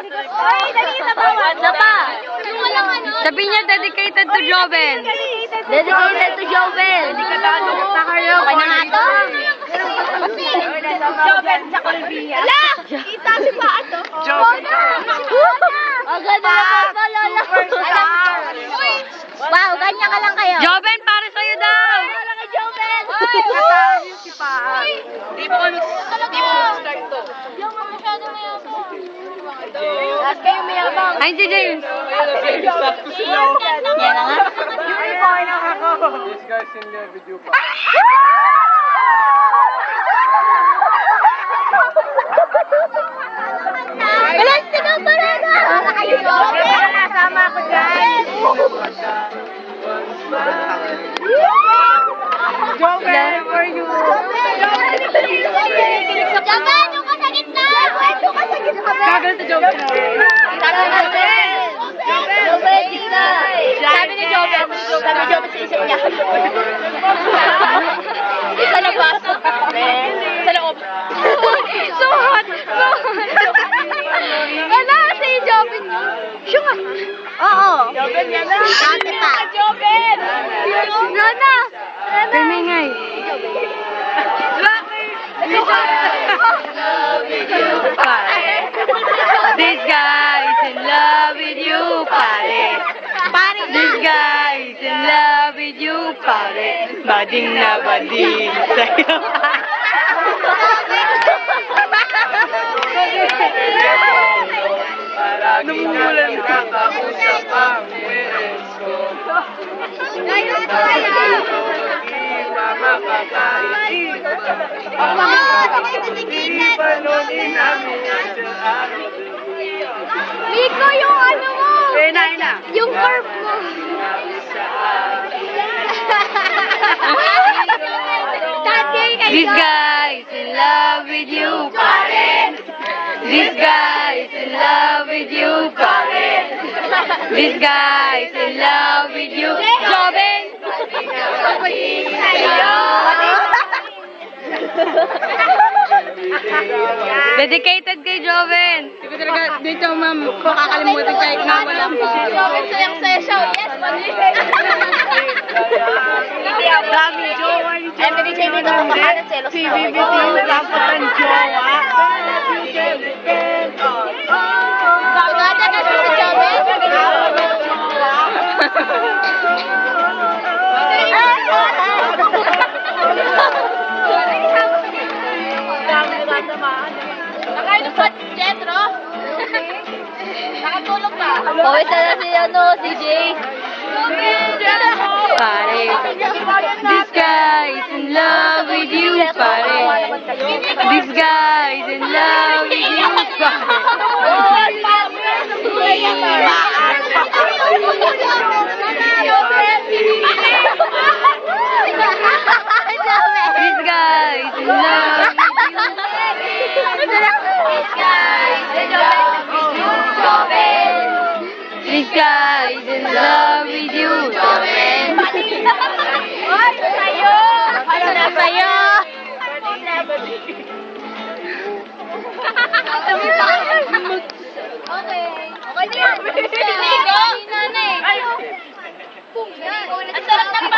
Oy, dali sa bawah. Isa pa. Sabi niya dedicated to Joven. Dedicated to Jovel. Sa kayo. Okay na nga to. Joven sa Colbia. Ala! Kita si Paan to. Joven. Ang ganda naman ba, Lola? Wow, ganyan ka lang kayo. Joven, para sa'yo daw. Wala kay Jovel. Kasama yung si Paan. Di mo start to. Yung mga masyado mayabang. Lahat kayo mayabang. Ay, si James. Sakto sila. Yan na nga. This guy's in love with you pa. Alas, sino pa na? Para kayo Jovel. Kasama ko dyan. Joven, for you. Jovel, doon ka sa gitna. Doon ka sa gitna. Gagal to Joven. Jovel, gitna. Sabi ni Jovel sa isip niya. Isa na ba? Sa loob. So hot. So hot. Wala, si Joven. Siya nga. Oo. Joven yan na. Dati pa. Joven. Rana. Tumingay. This guy is in love with you, pare. This guy is in love with you, pare. Bading na bading sa'yo. Palagi natin kakausap ang parents ko. Hindi pa makakaisip. Ipanunin namin ang araw. Miko, yung ano mo. Na. Yung curve mo. This guy is in love with you, pare. This guy is in love with you, pare. This guy is in love with you, Joven. Dedicated kay Joven. Hindi talaga dito, ma'am, makakalimutan kahit na wala pa. Joven, sayang-saya siya. Yes, Dami jowa ni Ay, hindi siya dito kumakanan selos Si na. BBT, dapat ang jowa. Pagkada na siya sa Joven. Nakain pa, Jetro. Nakatulog ka. Pawis na si si Jay. Pare, this guy is in love with you, pare. This guy is in love with you, This guy is in love with you. This guy is in love with you, Joven. Oy, sa'yo! Ano na sa'yo? Okay. Okay na yan. Hindi na eh. Ang sarap ng